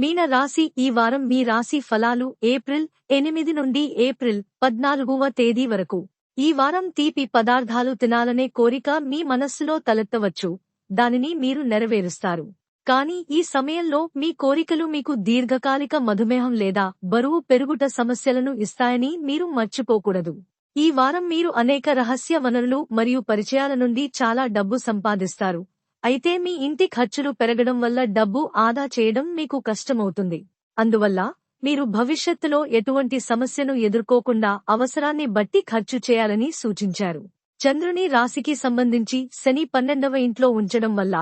మీన రాశి ఈ వారం మీ రాశి ఫలాలు ఏప్రిల్ 8 నుండి ఏప్రిల్ 14వ తేదీ వరకు. ఈ వారం తీపి పదార్థాలు తినాలనే కోరిక మీ మనస్సులో తలెత్తవచ్చు, దానిని మీరు నెరవేరుస్తారు. కానీ ఈ సమయంలో మీ కోరికలు మీకు దీర్ఘకాలిక మధుమేహం లేదా బరువు పెరుగుట సమస్యలను ఇస్తాయని మీరు మర్చిపోకూడదు. ఈ వారం మీరు అనేక రహస్య వనరులు మరియు పరిచయాల నుండి చాలా డబ్బు సంపాదిస్తారు. అయితే మీ ఇంటి ఖర్చులు పెరగడం వల్ల డబ్బు ఆదా చేయడం మీకు కష్టమవుతుంది. అందువల్ల మీరు భవిష్యత్తులో ఎటువంటి సమస్యను ఎదుర్కోకుండా అవసరాన్ని బట్టి ఖర్చు చేయాలని సూచించారు. చంద్రుని రాశికి సంబంధించి శని 12వ ఇంట్లో ఉంచడం వల్ల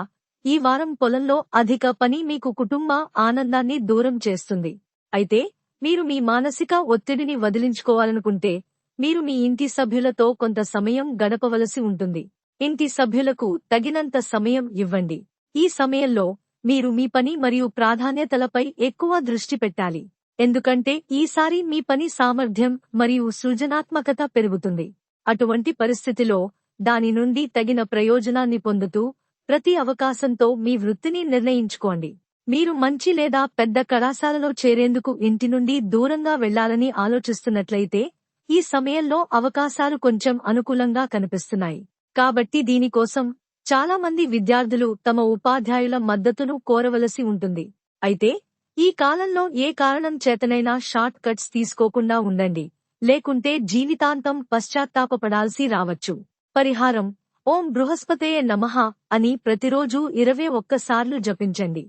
ఈ వారం పొలంలో అధిక పని మీకు కుటుంబ ఆనందాన్ని దూరం చేస్తుంది. అయితే మీరు మీ మానసిక ఒత్తిడిని వదిలించుకోవాలనుకుంటే మీరు మీ ఇంటి సభ్యులతో కొంత సమయం గడపవలసి ఉంటుంది. ఇంటి సభ్యులకు తగినంత సమయం ఇవ్వండి. ఈ సమయంలో మీరు మీ పని మరియు ప్రాధాన్యతలపై ఎక్కువ దృష్టి పెట్టాలి. ఎందుకంటే ఈసారి మీ పని సామర్థ్యం మరియు సృజనాత్మకత పెరుగుతుంది. అటువంటి పరిస్థితిలో దాని నుండి తగిన ప్రయోజనాన్ని పొందుతూ ప్రతి అవకాశంతో మీ వృత్తిని నిర్ణయించుకోండి. మీరు మంచి లేదా పెద్ద కళాశాలలో చేరేందుకు ఇంటి నుండి దూరంగా వెళ్లాలని ఆలోచిస్తున్నట్లయితే ఈ సమయంలో అవకాశాలు కొంచెం అనుకూలంగా కనిపిస్తున్నాయి. కాబట్టి దీనికోసం చాలా మంది విద్యార్థులు తమ ఉపాధ్యాయుల మద్దతును కోరవలసి ఉంటుంది. అయితే ఈ కాలంలో ఏ కారణం చేతనైనా షార్ట్ కట్స్ తీసుకోకుండా ఉండండి, లేకుంటే జీవితాంతం పశ్చాత్తాపపడాల్సి రావచ్చు. పరిహారం: ఓం బృహస్పతయే నమః అని ప్రతిరోజూ 21 సార్లు జపించండి.